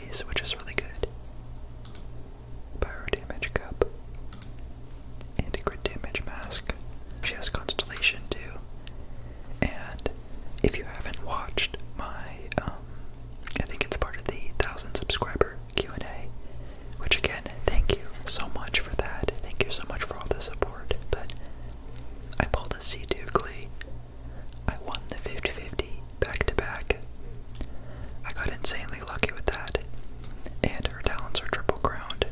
piece, which is really good. Pyro damage cup. Anti-crit damage mask. She has Constellation too. And if you haven't watched my, I think it's part of the 1,000 subscriber Q&A, which again, thank you so much for that. Thank you so much for all the support. But I pulled a C2 Klee. I won the 50-50 back-to-back. I got insanely lucky with that. And her talents are triple crowned.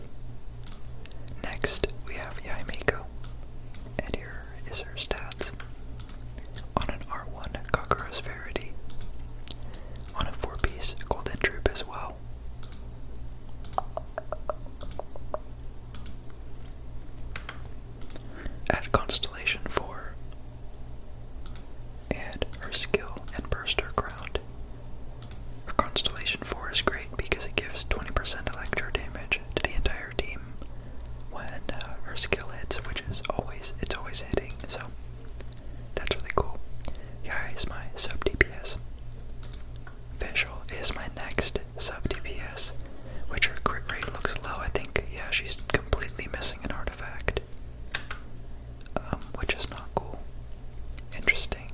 Next, we have Miko. And here is her stats. On an R1 Kakura's Verity. On a 4-piece Golden Troop as well. At Constellation 4. And her skill and burst are crowned. Her Constellation 4 is great because it gives 20% electro damage to the entire team when her skill hits, which is always hitting, so that's really cool. Yai is my sub DPS. Fischl is my next sub DPS, which her crit rate looks low. I think, yeah, she's completely missing an artifact, which is not cool. Interesting.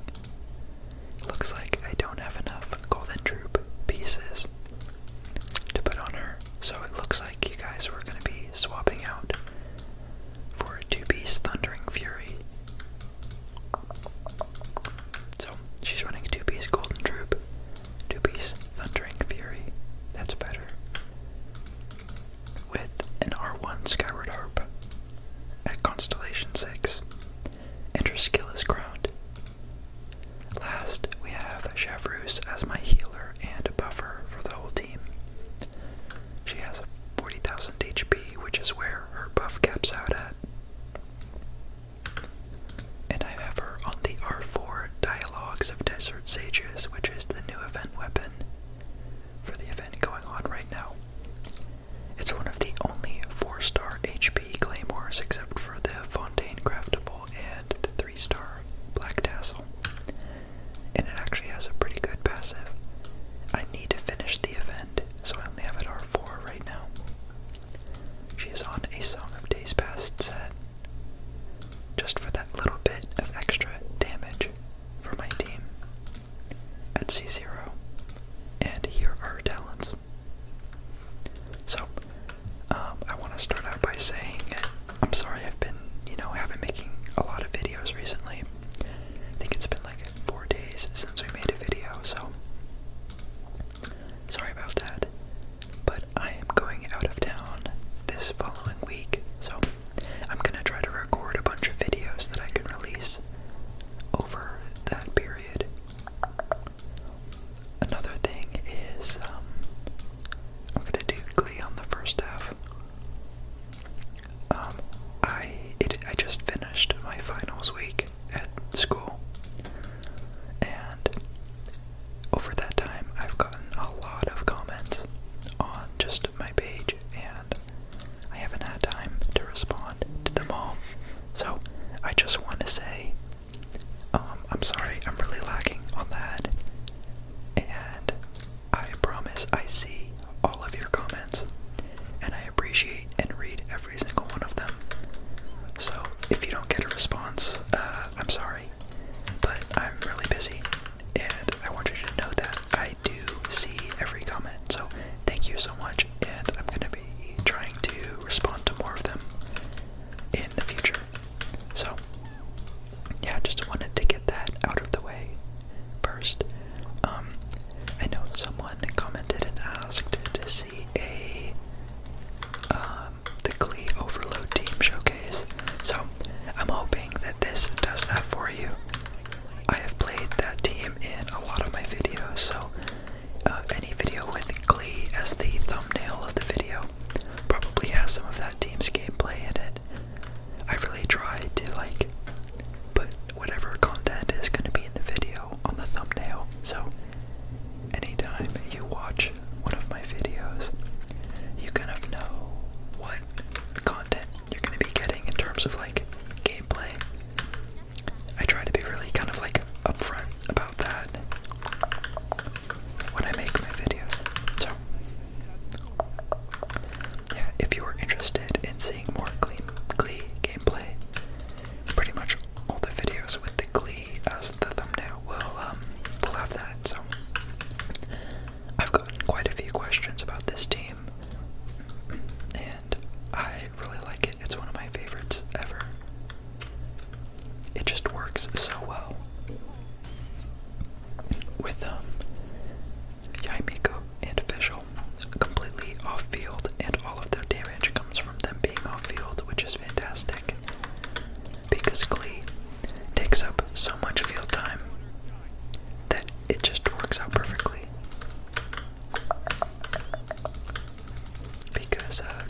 Looks like I don't have enough Golden Troop pieces to put on her, so it looks like you guys were going to be swapping out for a 2-piece Thundering Fury. So she's running a 2-piece Golden Troop, 2-piece Thundering Fury. That's better. With an R1 Skyward Harp at Constellation 6, and her skill is crowned. Last, we have Chevreuse as my healer and buffer for the whole team. She has 40,000 HP, which is where her buff caps out at. And I have her on the R4 Dialogues of Desert Sages, which is the new event weapon for the event going on right now. It's one of the only 4-star HP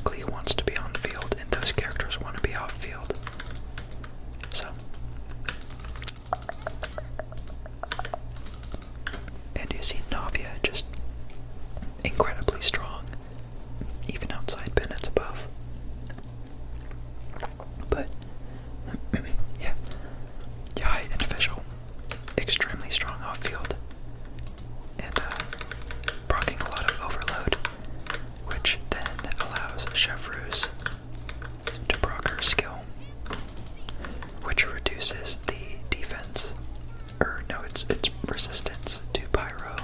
Klee wants to be on field, and those characters want to be off field. So, and you see Navia just incredibly strong, even outside Bennett's above. But yeah, Yai and Fischl, extremely strong off field, and proccing a lot of overload, which then allows Chevreuse to proc her skill, which reduces the defense, or no, it's resistance to pyro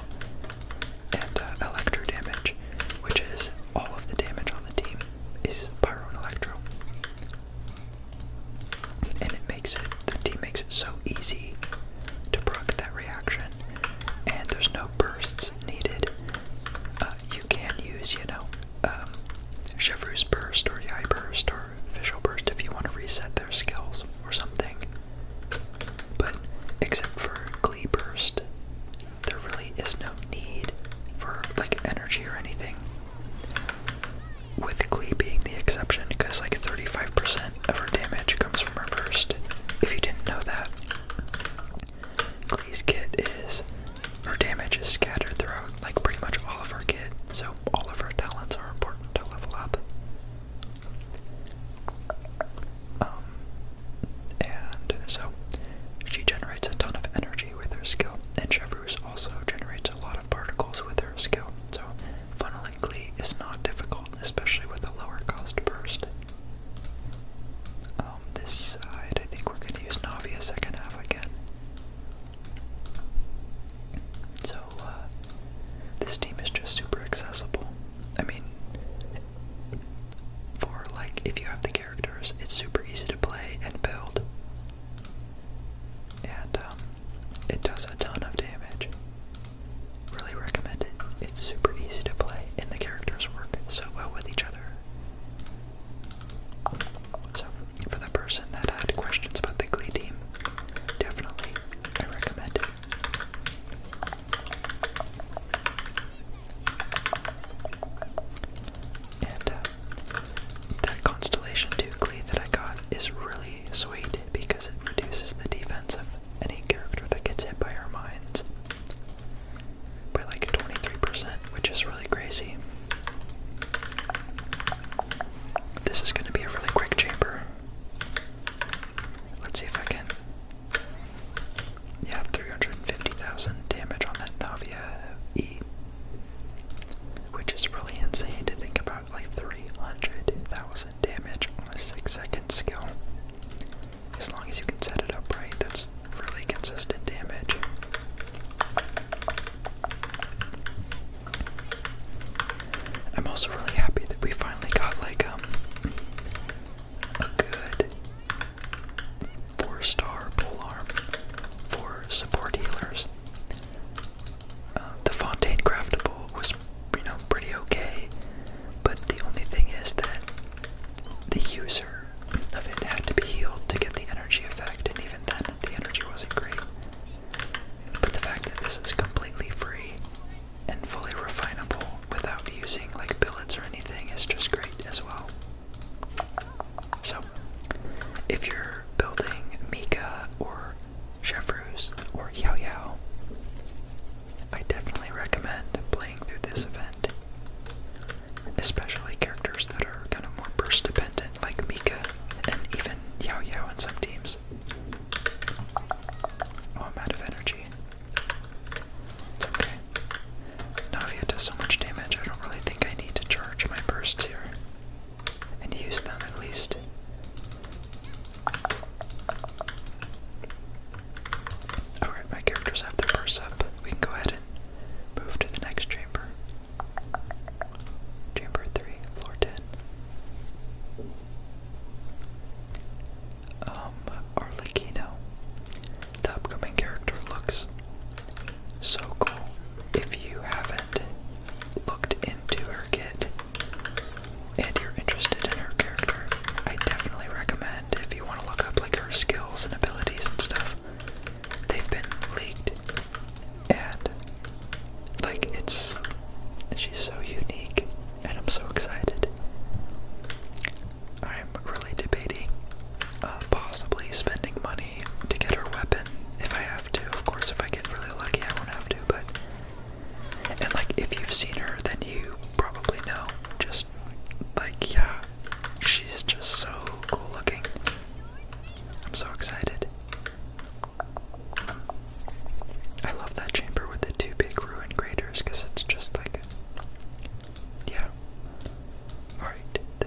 and electro damage, which is all of the damage on the team is pyro and electro, and the team makes it so easy to proc that reaction, and there's no bursts needed. You can use, Chevreuse burst or Yai burst or Fischl burst if you want to reset their skills or something. But except for Klee burst, there really is no need for like energy or anything. With Klee being the exception, because like 35% of her damage comes from her burst. If you didn't know that, Klee's kit is, her damage is scattered throughout like pretty much all of her kit, so all of her talents are important to level up. And so she generates a ton of energy with her skill, and Chevreuse also generates a lot of particles with her skill, so funneling Klee is not difficult, especially with a lower cost burst. This side, I think we're going to use Navia second half again. So, this team is just super accessible. I mean, for like, if you have the characters, it's super easy to play and build. And, it does a ton of damage. Really recommend it. It's super easy to play, and the characters work so well with each other. So, for the person that had questions about the Klee team, definitely, I recommend it. And that constellation 2 Klee that I got is really sweet because it reduces the defense of any character that gets hit by her mines by like 23%, which is really crazy. This is going to be a really quick chamber. Let's see if I can. Yeah, 350,000 damage on that Navia E, which is really insane to think about, like 300,000 damage on a 6-second skill. As long as you can set it up right, that's really consistent damage. I'm also really happy that we finally got like a good 4-star polearm for support healers. The Fontaine craftable was, pretty okay, but the only thing is that the user of it had to be healed to get the energy effect, and even then, the energy wasn't great. But the fact that this is completely free and fully refinable without using like billets or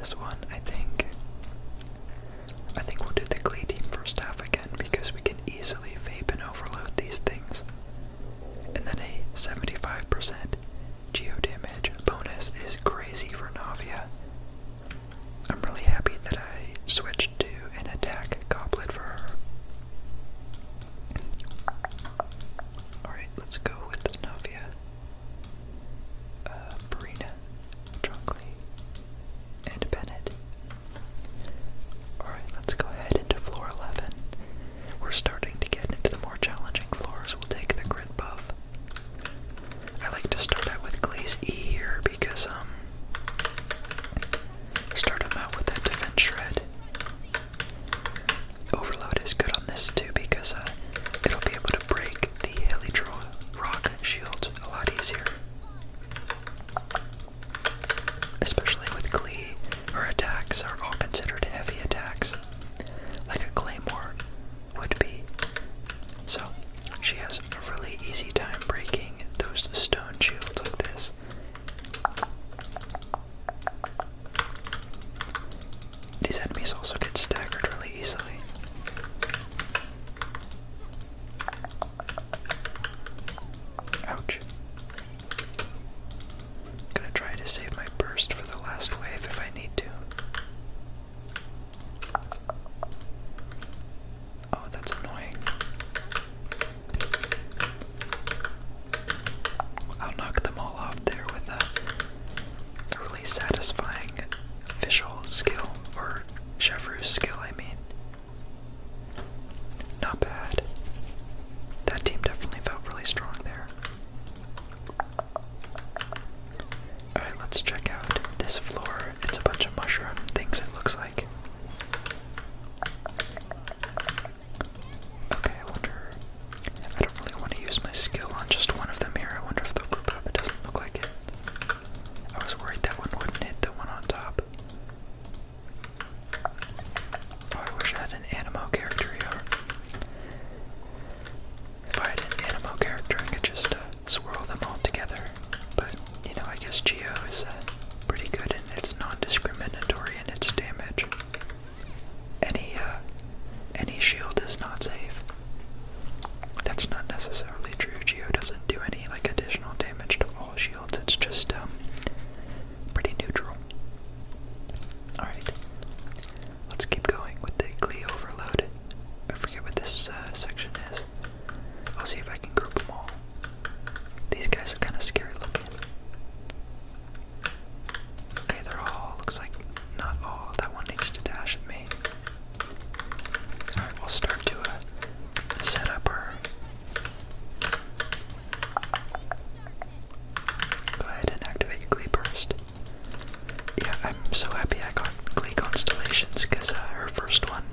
this one, I think we'll do the Klee team first half again because we can easily vape and overload these things. And then a 75% geo damage bonus is crazy for Navia. I'm really happy that I switched to an attack goblet for her. Alright, let's go with Navia. Furina, Zhongli, and Bennett. Alright, let's go ahead into floor 11. We're starting to get into the more challenging floors. We'll take the grid buff. I like to start out with Klee's E here because, start him out with that defense shred. Overload is good on this too because, it'll be able to break the Elytral rock shield a lot easier. Especially with Klee, her attacks are all considered heavy attacks, like a claymore would be. So, she has a really easy time breaking those stone shields like this. These enemies also get staggered really easily. Ouch. Gonna try to save my burst for the last wave if I need to. Oh, that's annoying. I'll knock them all off there with a really satisfying Fischl skill, or Chevreuse skill, I mean. Not bad. That team definitely felt really strong there. Alright, let's check out this floor. It's a bunch of mushroom things, it looks like. Okay, I wonder. I don't really want to use my skill on just one of them here. I wonder if they'll group up. It doesn't look like it. I was worried that one wouldn't hit the one on top. Oh, I wish I had an animo character here. If I had an animo character, I could just swirl them all together. But, you know, I guess Geo is pretty good and it's non-discriminatory in its damage. Any shield is not safe. That's not necessarily true. Geo doesn't do any like additional damage to all shields. It's just pretty neutral. Alright. Let's keep going with the Klee overload. I forget what this section is. I'll see if I can group them all. These guys are kind of scary looking. Okay, they're all, looks like not all. That one needs to dash at me. Alright, we'll start to set up our... Go ahead and activate Klee Burst. Yeah, I'm so happy I got Klee Constellations because her first one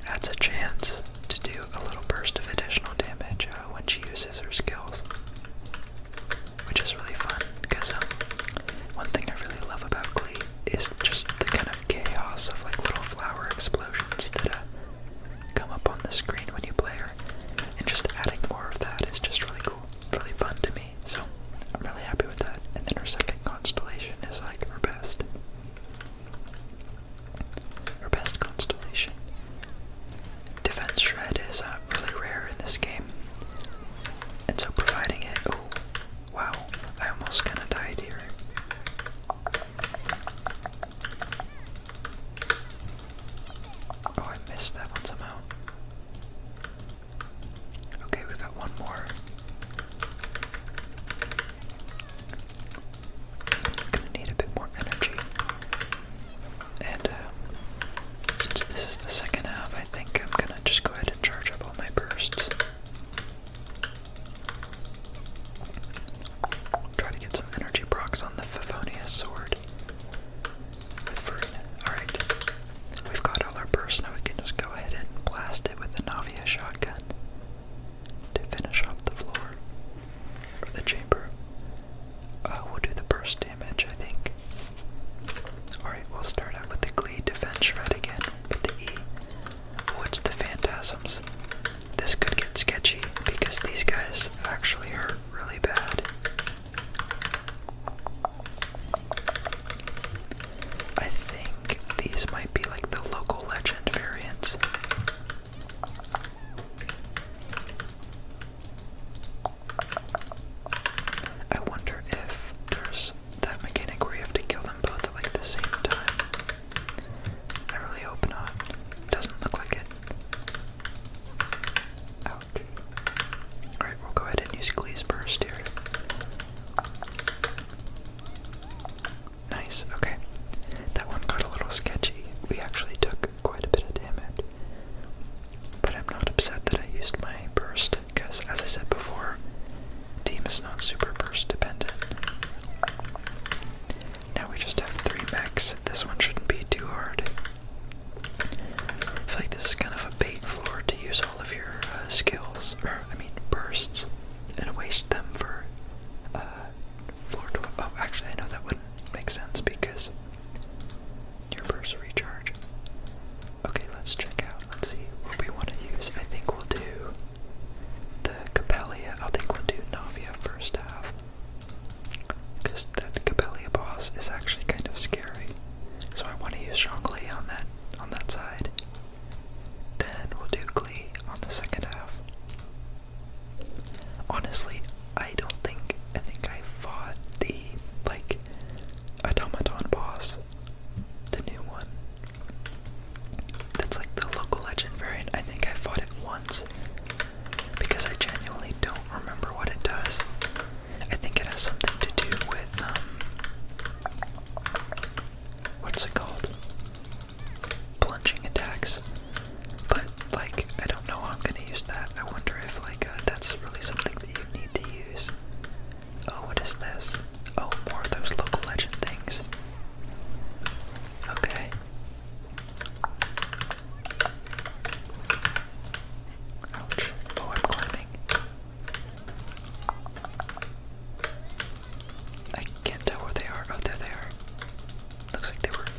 adds a chance to do a little burst of additional damage when she uses her skills, which is really fun because one thing I really love about Klee is just the kind of chaos of like little flower explosions that come up on the screen when you play her, and just adding more of that is just really cool, really fun to me, so I'm really happy with that. And then her second constellation is like her best constellation. Defense Shred is really rare in this game, and so providing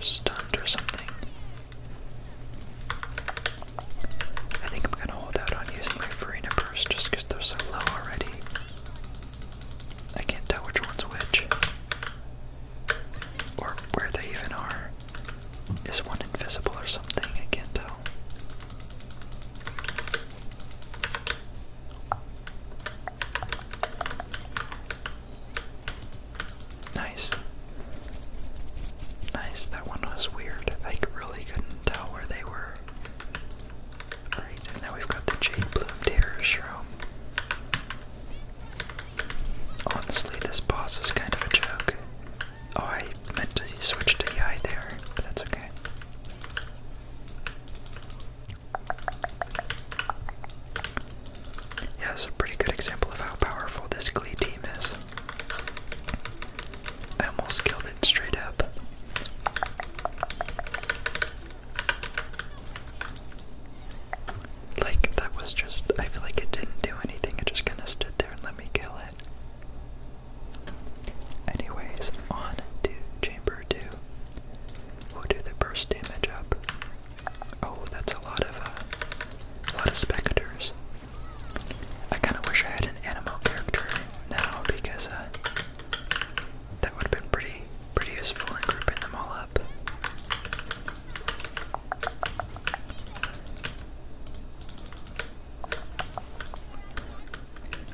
stunned or something. I think I'm gonna hold out on using my Furina burst just because they're so low already. I can't tell which one's which. Or where they even are. Is one invisible or something? I can't tell. Nice. Nice, that one was weird. I really couldn't tell where they were. Alright, and now we've got the Jade Bloom Terror Shroom. Honestly, this boss is kind of a joke. Oh, I meant to switch to Yai there, but that's okay. Yeah, that's a pretty good example of how powerful this Klee team is. I almost killed it straight up. Like, that was just, I feel like it didn't do anything, it just kind of stood there and let me kill it. Anyways, on to Chamber 2. We'll do the burst damage up. Oh, that's a lot of specters. I kind of wish I had an animal character now because that would have been pretty useful in grouping them all up.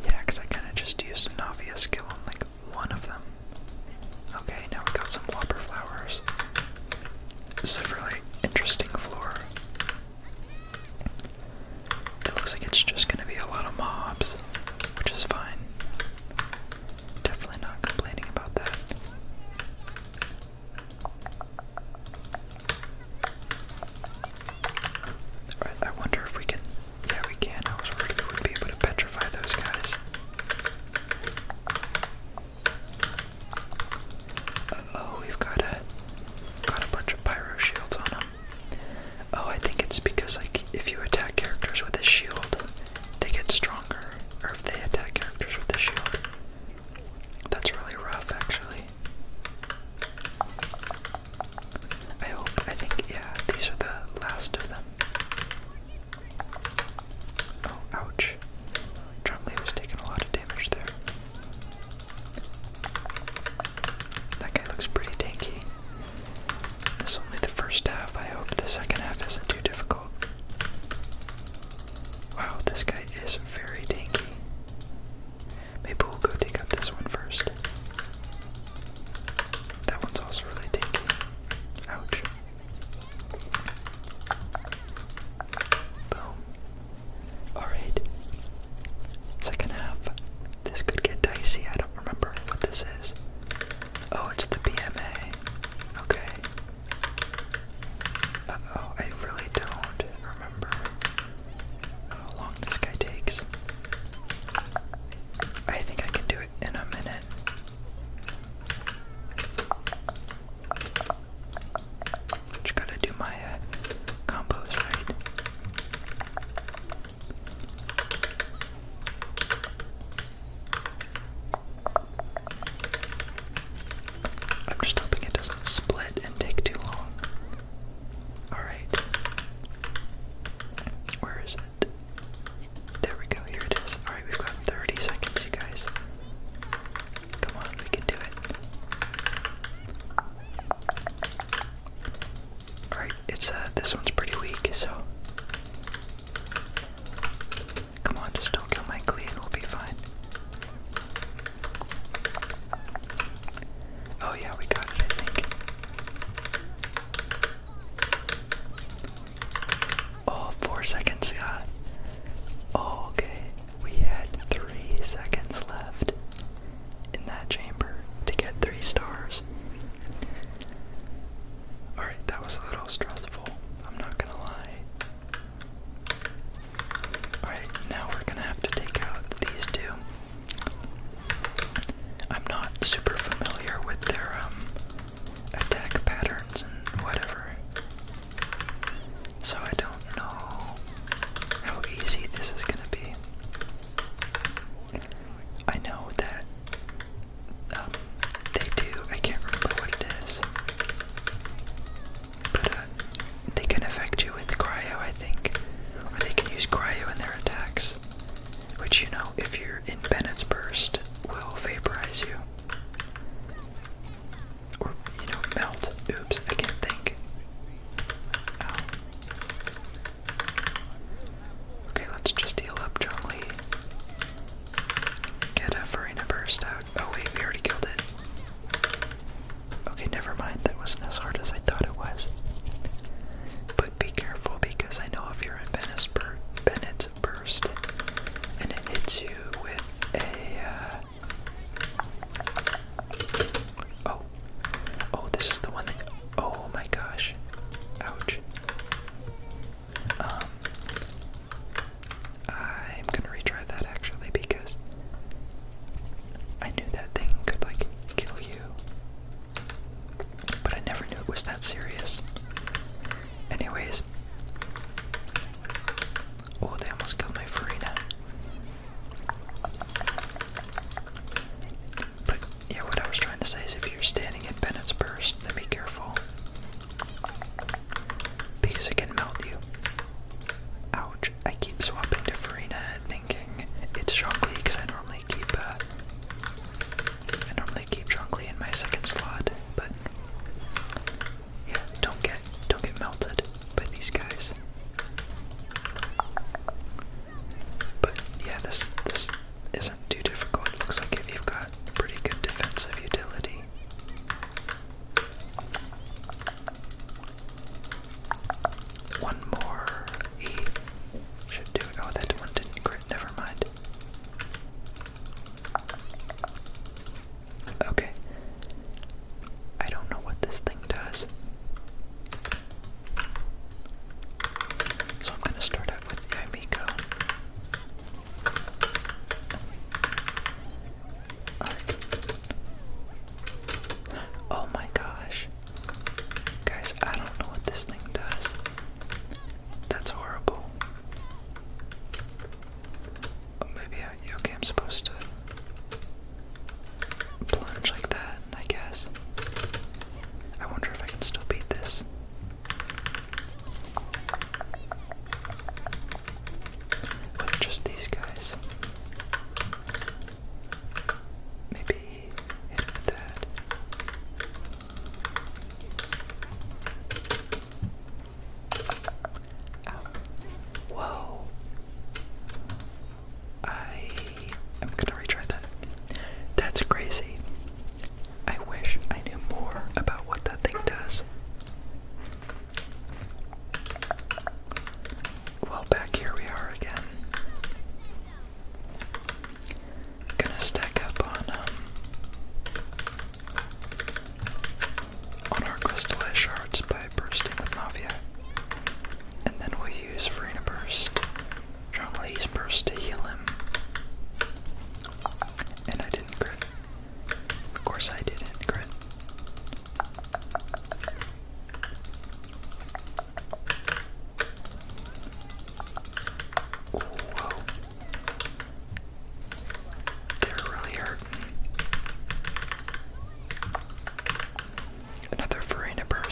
Yeah, because I kind of just used a Navia skill on like one of them. Okay, now we got some whopper flowers. This is a really interesting floor. It looks like it's just gonna be a lot of mobs, which is fine. Definitely not complaining about that. Alright, I wonder if we can. Yeah, we can. I was worried we would be able to petrify those guys. Oh, we've got a bunch of pyro shields never mind, that wasn't as hard as I thought it was. But be careful, because I know if you're in Bennett's burst and it hits you with a oh, this is the one that, oh my gosh, ouch. I'm gonna retry that actually, because I knew that thing could like kill you, but I never knew it was that serious. Anyways, oh, they almost killed my Furina. But yeah, what I was trying to say is if you're standing in Bennett's burst, then be careful, because it can melt you. Ouch, I keep swapping to Furina thinking it's Zhongli, because I normally keep Zhongli in my second slot, but yeah, don't get melted by these guys. But yeah, this isn't too difficult. It looks like if you've got pretty good defensive utility. One more E should do it. Oh, that one didn't crit, never mind. Okay. I don't know what this thing does. So I'm gonna start out with Miko. Oh my gosh. Guys, I don't know what this thing does. That's horrible. Oh, maybe okay, I'm supposed to plunge like that, I guess. I wonder if I can still beat this. With just these guys. Maybe hit it with that. Ow. Whoa. I'm gonna retry that. That's crazy. I wish I knew more about what that thing does. Well, back here we are again. Gonna stack up on our crystallized shards by bursting with Navia. And then we'll use Furina burst, Zhongli's burst to heal him. And I didn't crit. Of course I didn't crit. Whoa. They're really hurting. Another Furina burst.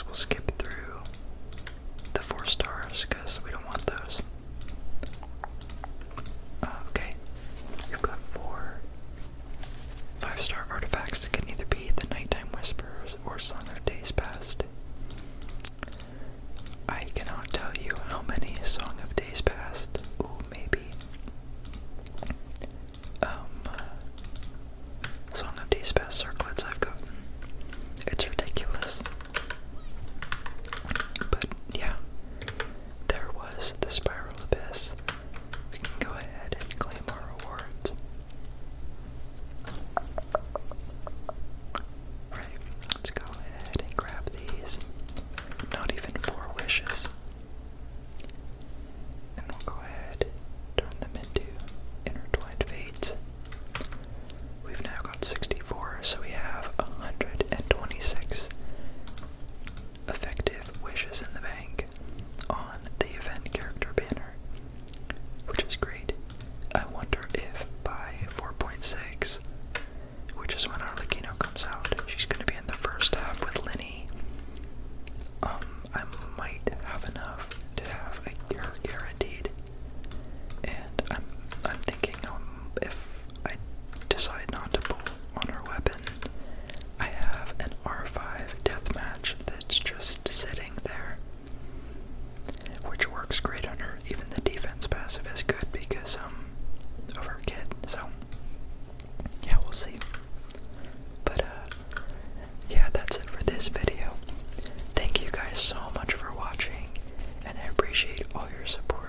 guess we'll skip through the 4 stars because we don't want those. Okay, we've got 4 5-star artifacts that can either be the Nighttime Whisperers or Song of Days Past. I cannot tell you how many Song of Days Past, maybe, Song of Days Past circlets I've gotten. It's ridiculous. But yeah, there was the Spiral Abyss. We can go ahead and claim our rewards. Right, let's go ahead and grab these. Not even 4 wishes. And we'll go ahead, turn them into Intertwined Fates. We've now got 64, so we have 126 effective wishes in the bank on the event character banner, which is great. I wonder if by 4.6, which is when Arlecchino comes out, she's going to be in the first half with Linny. I might have enough to have her guaranteed, and I'm thinking if I decide not to pull on her weapon, I have an R5 deathmatch that's just sitting there, which works great on her. Even the defense passive is good because of her kit. So yeah, we'll see. But yeah, that's it for this video. Thank you guys so much for watching, and I appreciate all your support.